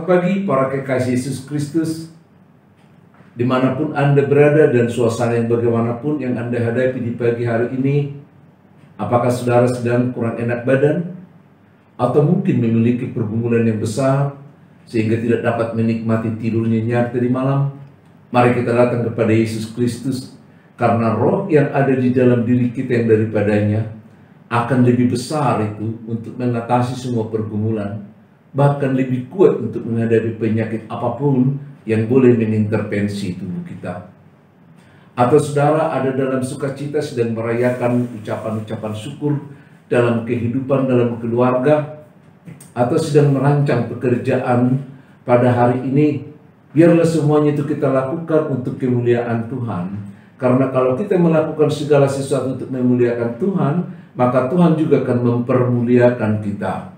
Selamat pagi para kekasih Yesus Kristus, dimanapun Anda berada dan suasana yang bagaimanapun yang Anda hadapi di pagi hari ini. Apakah saudara sedang kurang enak badan? Atau mungkin memiliki pergumulan yang besar sehingga tidak dapat menikmati tidur nyenyak tadi malam? Mari kita datang kepada Yesus Kristus, karena roh yang ada di dalam diri kita yang daripadanya akan lebih besar itu untuk mengatasi semua pergumulan, bahkan lebih kuat untuk menghadapi penyakit apapun yang boleh mengintervensi tubuh kita. Atau saudara ada dalam sukacita sedang merayakan ucapan-ucapan syukur dalam kehidupan, dalam keluarga, atau sedang merancang pekerjaan pada hari ini. Biarlah semuanya itu kita lakukan untuk kemuliaan Tuhan. Karena kalau kita melakukan segala sesuatu untuk memuliakan Tuhan, maka Tuhan juga akan mempermuliakan kita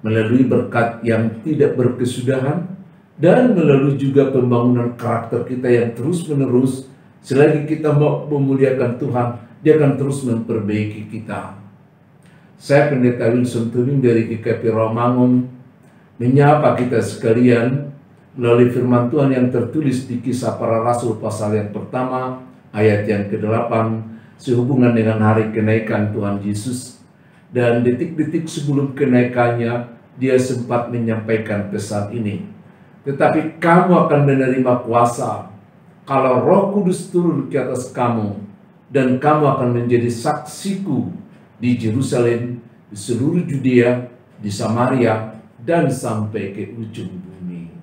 melalui berkat yang tidak berkesudahan dan melalui juga pembangunan karakter kita yang terus-menerus. Selagi kita mau memuliakan Tuhan, Dia akan terus memperbaiki kita. Saya Pendeta Wilson Tuning dari GKP Rawamangun menyapa kita sekalian melalui firman Tuhan yang tertulis di Kisah Para Rasul pasal yang pertama ayat yang ke-8 sehubungan dengan hari kenaikan Tuhan Yesus. Dan detik-detik sebelum kenaikannya, Dia sempat menyampaikan pesan ini. Tetapi kamu akan menerima kuasa kalau Roh Kudus turun ke atas kamu, dan kamu akan menjadi saksiku di Yerusalem, di seluruh Judea, di Samaria, dan sampai ke ujung bumi.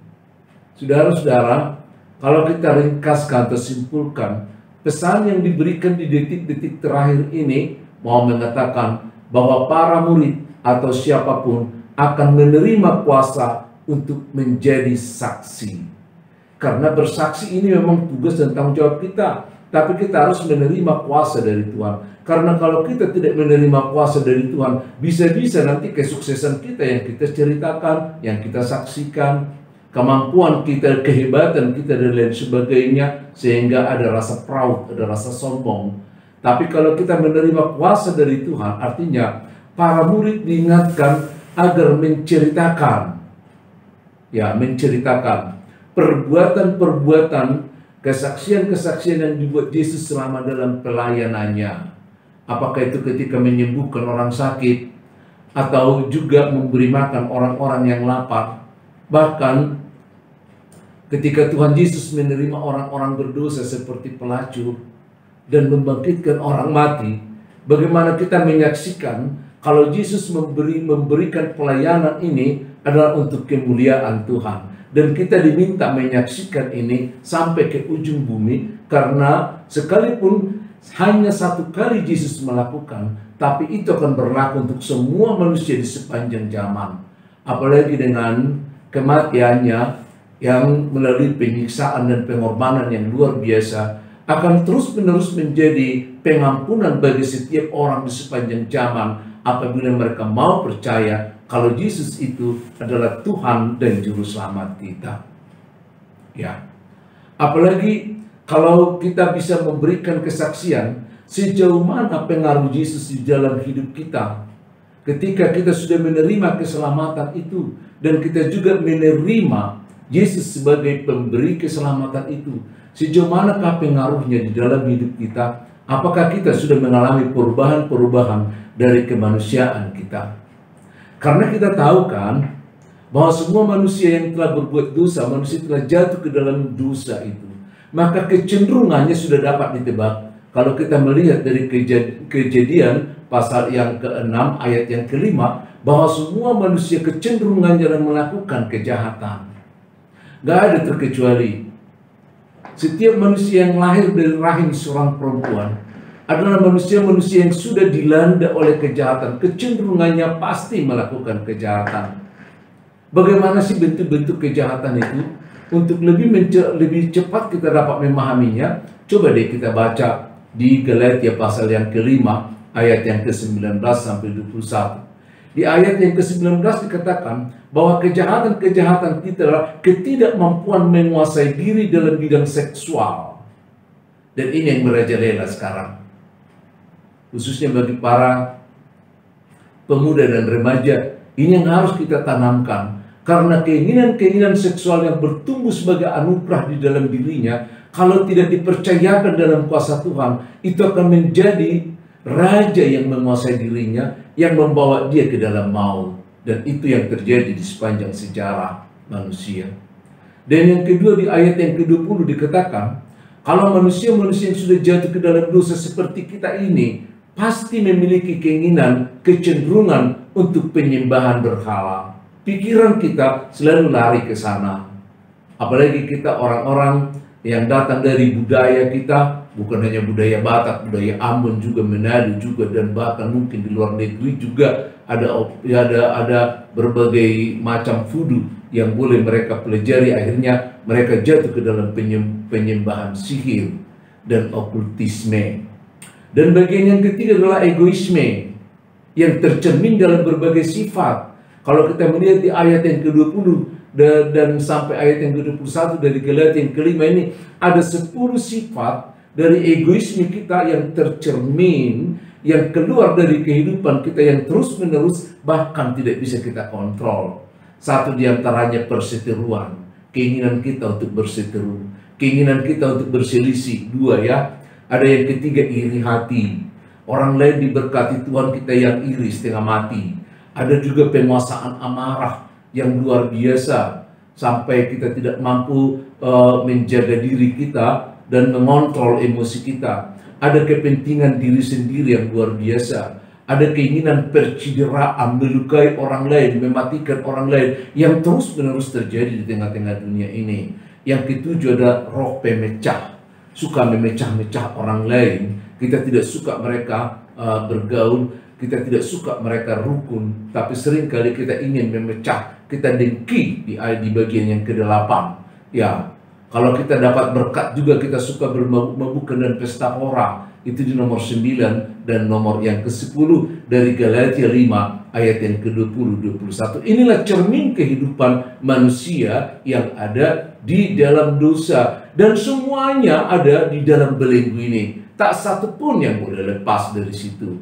Saudara-saudara, kalau kita ringkaskan atau simpulkan, pesan yang diberikan di detik-detik terakhir ini mau mengatakan bahwa para murid atau siapapun akan menerima kuasa untuk menjadi saksi. Karena bersaksi ini memang tugas dan tanggung jawab kita, tapi kita harus menerima kuasa dari Tuhan. Karena kalau kita tidak menerima kuasa dari Tuhan, bisa-bisa nanti kesuksesan kita yang kita ceritakan, yang kita saksikan, kemampuan kita, kehebatan kita dan lain sebagainya, sehingga ada rasa proud, ada rasa sombong. Tapi kalau kita menerima kuasa dari Tuhan, artinya para murid diingatkan agar menceritakan perbuatan-perbuatan, kesaksian-kesaksian yang dibuat Yesus selama dalam pelayanannya. Apakah itu ketika menyembuhkan orang sakit, atau juga memberi makan orang-orang yang lapar. Bahkan ketika Tuhan Yesus menerima orang-orang berdosa seperti pelacur dan membangkitkan orang mati, bagaimana kita menyaksikan kalau Yesus memberikan pelayanan ini adalah untuk kemuliaan Tuhan. Dan kita diminta menyaksikan ini sampai ke ujung bumi, karena sekalipun hanya satu kali Yesus melakukan, tapi itu akan berlaku untuk semua manusia di sepanjang zaman. Apalagi dengan kematiannya yang melalui penyiksaan dan pengorbanan yang luar biasa, akan terus-menerus menjadi pengampunan bagi setiap orang di sepanjang zaman apabila mereka mau percaya kalau Yesus itu adalah Tuhan dan Juru Selamat kita. Ya, apalagi kalau kita bisa memberikan kesaksian sejauh mana pengaruh Yesus di dalam hidup kita. Ketika kita sudah menerima keselamatan itu, dan kita juga menerima Yesus sebagai pemberi keselamatan itu, sejauh manakah pengaruhnya di dalam hidup kita? Apakah kita sudah mengalami perubahan-perubahan dari kemanusiaan kita? Karena kita tahu kan bahwa semua manusia yang telah berbuat dosa, manusia telah jatuh ke dalam dosa itu, maka kecenderungannya sudah dapat ditebak. Kalau kita melihat dari Kejadian pasal yang ke-6 ayat yang ke-5, bahwa semua manusia kecenderungannya dalam melakukan kejahatan. Gak ada terkecuali. Setiap manusia yang lahir dari rahim seorang perempuan adalah manusia-manusia yang sudah dilanda oleh kejahatan. Kecenderungannya pasti melakukan kejahatan. Bagaimana sih bentuk-bentuk kejahatan itu? Untuk lebih cepat kita dapat memahaminya, coba deh kita baca di Galatia pasal yang ke-5 ayat yang ke-19 sampai 21. Di ayat yang ke-19 dikatakan bahwa kejahatan-kejahatan kita adalah ketidakmampuan menguasai diri dalam bidang seksual. Dan ini yang merajalela sekarang, khususnya bagi para pemuda dan remaja. Ini yang harus kita tanamkan, Karena keinginan-keinginan seksual yang bertumbuh sebagai anugerah di dalam dirinya, kalau tidak dipercayakan dalam kuasa Tuhan, itu akan menjadi raja yang menguasai dirinya, yang membawa dia ke dalam maut. Dan itu yang terjadi di sepanjang sejarah manusia. Dan yang kedua, di ayat yang ke-20 dikatakan, kalau manusia-manusia yang sudah jatuh ke dalam dosa seperti kita ini, pasti memiliki keinginan, kecenderungan untuk penyembahan berhala. Pikiran kita selalu lari ke sana. Apalagi kita orang-orang yang datang dari budaya kita, bukan hanya budaya Batak, budaya Ambon juga, Manado juga, dan bahkan mungkin di luar negeri juga ada berbagai macam voodoo yang boleh mereka pelajari. Akhirnya mereka jatuh ke dalam penyembahan sihir dan okultisme. Dan bagian yang ketiga adalah egoisme yang tercermin dalam berbagai sifat. Kalau kita melihat di ayat yang ke-20 dan sampai ayat yang ke-21 dari Galatia yang kelima ini, ada 10 sifat dari egoisme kita yang tercermin, yang keluar dari kehidupan kita, yang terus-menerus bahkan tidak bisa kita kontrol. Satu diantaranya perseteruan, keinginan kita untuk berseteru, keinginan kita untuk berselisih. Dua ya, ada yang ketiga iri hati. Orang lain diberkati Tuhan, kita yang iri setengah mati. Ada juga penguasaan amarah yang luar biasa, sampai kita tidak mampu menjaga diri kita dan mengontrol emosi kita. Ada kepentingan diri sendiri yang luar biasa. Ada keinginan percideraan, melukai orang lain, mematikan orang lain, yang terus-menerus terjadi di tengah-tengah dunia ini. Yang ketujuh ada roh pemecah, suka memecah-mecah orang lain. Kita tidak suka mereka bergaul, kita tidak suka mereka rukun, tapi seringkali kita ingin memecah, kita dengki di bagian yang ke-8. Ya, kalau kita dapat berkat juga kita suka bermabuk-mabukan dan pesta pora. Itu di nomor 9 dan nomor yang ke-10 dari Galatia 5 ayat yang ke-20, 21. Inilah cermin kehidupan manusia yang ada di dalam dosa, dan semuanya ada di dalam belenggu ini. Tak satu pun yang boleh lepas dari situ.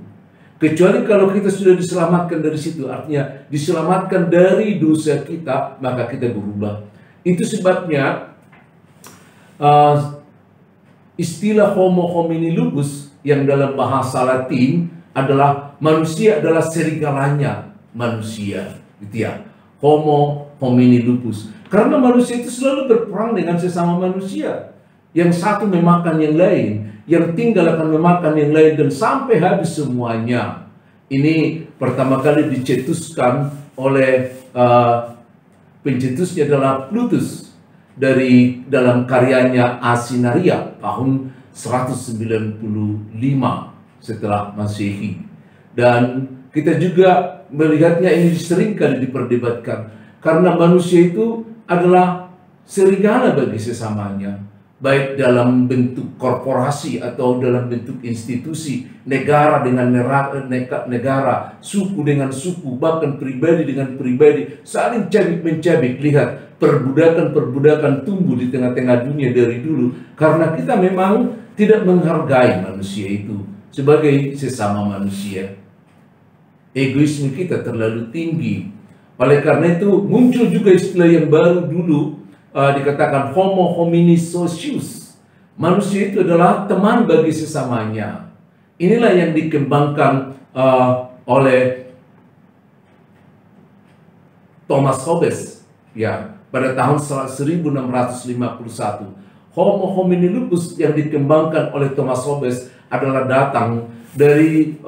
Kecuali kalau kita sudah diselamatkan dari situ, artinya diselamatkan dari dosa kita, maka kita berubah. Itu sebabnya istilah homo homini lupus yang dalam bahasa Latin adalah manusia adalah serigalanya manusia, gitu ya. Homo homini lupus. Karena manusia itu selalu berperang dengan sesama manusia. Yang satu memakan yang lain, yang tinggal akan memakan yang lain, dan sampai habis semuanya. Ini pertama kali dicetuskan oleh pencetusnya adalah Plutus dari dalam karyanya Asinaria tahun 195 setelah Masehi. Dan kita juga melihatnya ini sering kali diperdebatkan, karena manusia itu adalah serigala bagi sesamanya, baik dalam bentuk korporasi atau dalam bentuk institusi, negara dengan negara, suku dengan suku, bahkan pribadi dengan pribadi, saling cabik-mencabik. Lihat, perbudakan-perbudakan tumbuh di tengah-tengah dunia dari dulu, karena kita memang tidak menghargai manusia itu sebagai sesama manusia. Egoisme kita terlalu tinggi. Oleh karena itu muncul juga istilah yang baru dulu, dikatakan homo homini socius. Manusia itu adalah teman bagi sesamanya. Inilah yang dikembangkan oleh Thomas Hobbes ya pada tahun 1651. Homo homini lupus yang dikembangkan oleh Thomas Hobbes adalah datang dari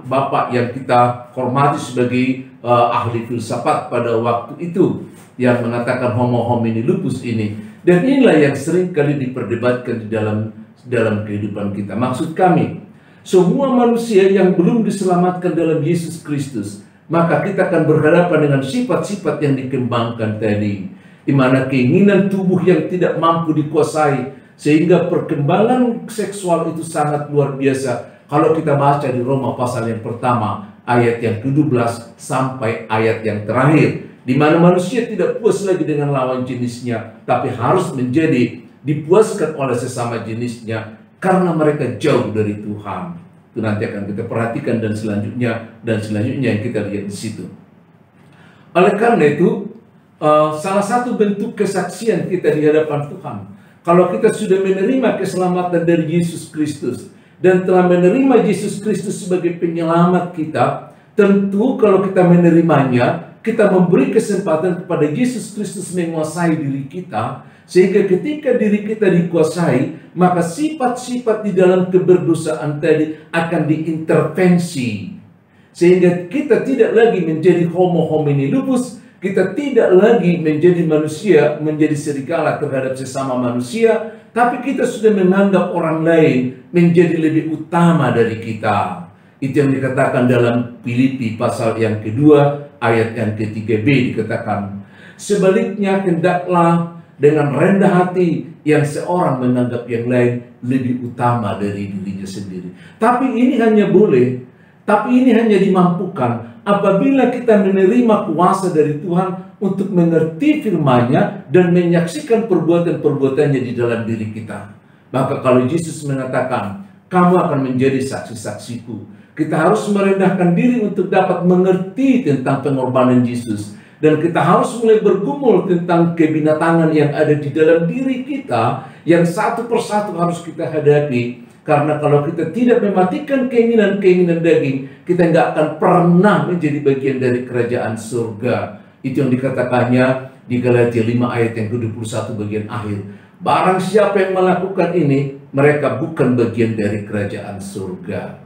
bapak yang kita hormati sebagai ahli filsafat pada waktu itu, yang mengatakan homo homini lupus ini. Dan inilah yang sering kali diperdebatkan di dalam kehidupan kita. Maksud kami, semua manusia yang belum diselamatkan dalam Yesus Kristus, maka kita akan berhadapan dengan sifat-sifat yang dikembangkan tadi, di mana keinginan tubuh yang tidak mampu dikuasai, sehingga perkembangan seksual itu sangat luar biasa. Kalau kita baca di Roma pasal yang pertama, ayat yang ke-12 sampai ayat yang terakhir, di mana manusia tidak puas lagi dengan lawan jenisnya, tapi harus menjadi dipuaskan oleh sesama jenisnya karena mereka jauh dari Tuhan. Itu nanti akan kita perhatikan dan selanjutnya yang kita lihat di situ. Oleh karena itu, salah satu bentuk kesaksian kita di hadapan Tuhan. Kalau kita sudah menerima keselamatan dari Yesus Kristus dan telah menerima Yesus Kristus sebagai penyelamat kita, tentu kalau kita menerimanya, kita memberi kesempatan kepada Yesus Kristus menguasai diri kita, sehingga ketika diri kita dikuasai, maka sifat-sifat di dalam keberdosaan tadi akan diintervensi, sehingga kita tidak lagi menjadi homo homini lupus. Kita tidak lagi menjadi manusia, menjadi serigala terhadap sesama manusia, tapi kita sudah menganggap orang lain menjadi lebih utama dari kita. Itu yang dikatakan dalam Filipi pasal yang kedua, ayat yang ke-3b dikatakan, sebaliknya hendaklah dengan rendah hati yang seorang menganggap yang lain lebih utama dari dirinya sendiri. Tapi ini hanya boleh, tapi ini hanya dimampukan apabila kita menerima kuasa dari Tuhan untuk mengerti firman-Nya dan menyaksikan perbuatan-perbuatannya di dalam diri kita. Maka kalau Yesus mengatakan, kamu akan menjadi saksi-saksiku, kita harus merendahkan diri untuk dapat mengerti tentang pengorbanan Yesus. Dan kita harus mulai bergumul tentang kebinatangan yang ada di dalam diri kita, yang satu persatu harus kita hadapi. Karena kalau kita tidak mematikan keinginan-keinginan daging, kita nggak akan pernah menjadi bagian dari kerajaan surga. Itu yang dikatakannya di Galatia 5 ayat yang ke-21 bagian akhir. Barang siapa yang melakukan ini, mereka bukan bagian dari kerajaan surga.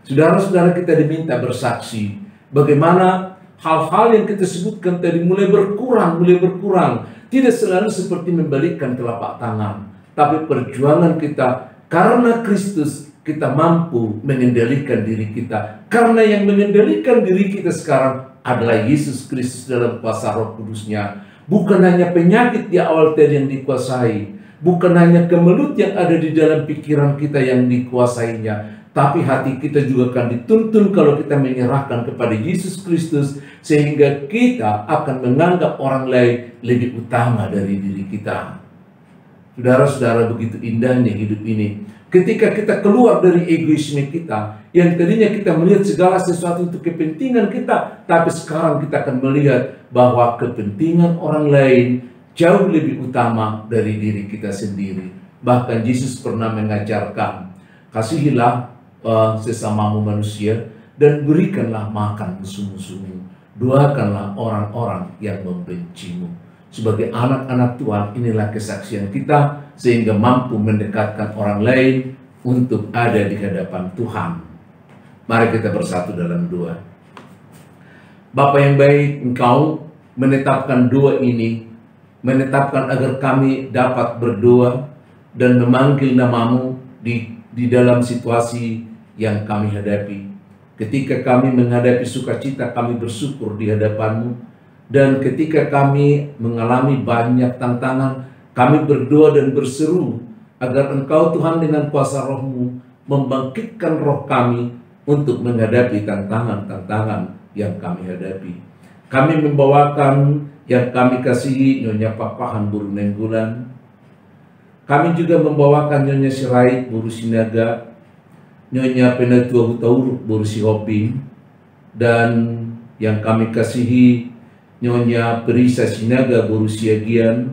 Saudara-saudara, kita diminta bersaksi bagaimana hal-hal yang kita sebutkan tadi mulai berkurang. Tidak selalu seperti membalikkan telapak tangan, tapi perjuangan kita karena Kristus, kita mampu mengendalikan diri kita. Karena yang mengendalikan diri kita sekarang adalah Yesus Kristus dalam kuasa Roh Kudus-Nya. Bukan hanya penyakit di awal tadi yang dikuasai, bukan hanya kemelut yang ada di dalam pikiran kita yang dikuasainya, tapi hati kita juga akan dituntun kalau kita menyerahkan kepada Yesus Kristus, sehingga kita akan menganggap orang lain lebih utama dari diri kita. Saudara-saudara, begitu indahnya hidup ini. Ketika kita keluar dari egoisme kita, yang tadinya kita melihat segala sesuatu untuk kepentingan kita, tapi sekarang kita akan melihat bahwa kepentingan orang lain jauh lebih utama dari diri kita sendiri. Bahkan Yesus pernah mengajarkan, kasihilah sesamamu manusia dan berikanlah makan musuh-musuhmu. Doakanlah orang-orang yang membencimu. Sebagai anak-anak Tuhan, inilah kesaksian kita sehingga mampu mendekatkan orang lain untuk ada di hadapan Tuhan. Mari kita bersatu dalam doa. Bapa yang baik, Engkau menetapkan doa ini, menetapkan agar kami dapat berdoa dan memanggil namamu di dalam situasi yang kami hadapi. Ketika kami menghadapi sukacita, kami bersyukur di hadapan-Mu. Dan ketika kami mengalami banyak tantangan, kami berdoa dan berseru agar Engkau Tuhan dengan kuasa Roh-Mu membangkitkan roh kami untuk menghadapi tantangan-tantangan yang kami hadapi. Kami membawakan yang kami kasihi Nyonya Papahan Buru Nenggulan. Kami juga membawakan Nyonya Sirait Buru Sinaga, Nyonya Penatua Hutauruk Buru Sihoping, dan yang kami kasihi Nyonya Perisa Sinaga Buru Siagian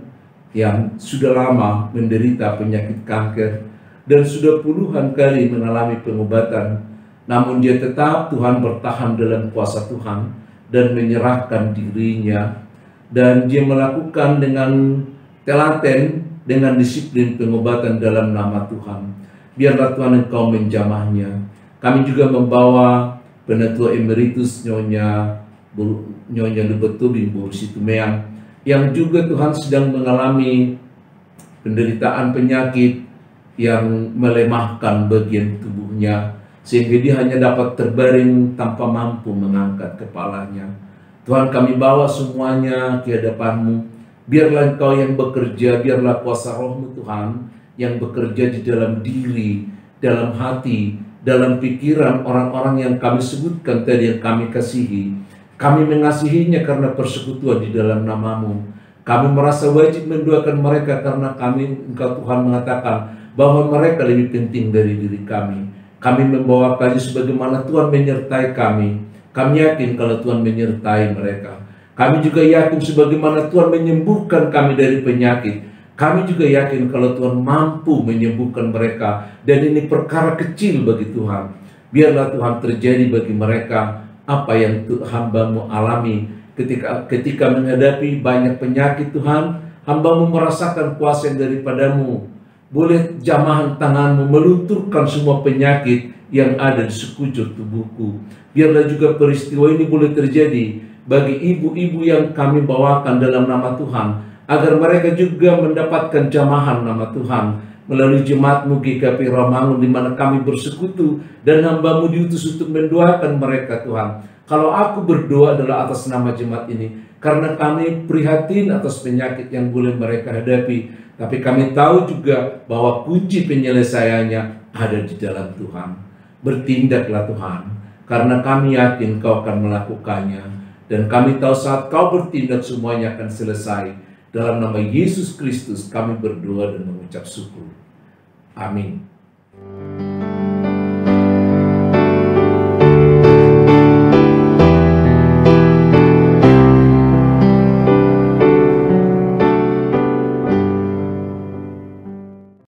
yang sudah lama menderita penyakit kanker dan sudah puluhan kali mengalami pengobatan, namun dia tetap Tuhan bertahan dalam kuasa Tuhan dan menyerahkan dirinya, dan dia melakukan dengan telaten, dengan disiplin pengobatan dalam nama Tuhan. Biarlah Tuhan Engkau menjamahnya. Kami juga membawa Penatua Emeritus Nyonya Lubetubing Buru Situmeang yang juga Tuhan sedang mengalami penderitaan penyakit yang melemahkan bagian tubuhnya sehingga dia hanya dapat terbaring tanpa mampu mengangkat kepalanya. Tuhan, kami bawa semuanya ke hadapan-Mu. Biarlah Engkau yang bekerja, biarlah kuasa Roh-Mu Tuhan yang bekerja di dalam diri, dalam hati, dalam pikiran orang-orang yang kami sebutkan tadi, yang kami kasihi. Kami mengasihinya karena persekutuan di dalam nama-Mu. Kami merasa wajib mendoakan mereka karena Engkau Tuhan mengatakan bahwa mereka lebih penting dari diri kami. Kami membawakannya sebagaimana Tuhan menyertai kami. Kami yakin kalau Tuhan menyertai mereka. Kami juga yakin sebagaimana Tuhan menyembuhkan kami dari penyakit, kami juga yakin kalau Tuhan mampu menyembuhkan mereka. Dan ini perkara kecil bagi Tuhan. Biarlah Tuhan terjadi bagi mereka apa yang hamba-Mu alami ketika menghadapi banyak penyakit. Tuhan, hamba-Mu merasakan kuasa yang daripada-Mu. Boleh jamahan tangan-Mu melunturkan semua penyakit yang ada di sekujur tubuhku. Biarlah juga peristiwa ini boleh terjadi bagi ibu-ibu yang kami bawakan dalam nama Tuhan, agar mereka juga mendapatkan jamahan nama Tuhan melalui jemaat-Mu GKP Rawamangun, di mana kami bersekutu dan hamba-Mu diutus untuk mendoakan mereka. Tuhan, kalau aku berdoa adalah atas nama jemaat ini, karena kami prihatin atas penyakit yang boleh mereka hadapi, tapi kami tahu juga bahwa kunci penyelesaiannya ada di dalam Tuhan. Bertindaklah Tuhan, karena kami yakin Kau akan melakukannya, dan kami tahu saat Kau bertindak semuanya akan selesai. Dalam nama Yesus Kristus kami berdoa dan mengucap syukur. Amin.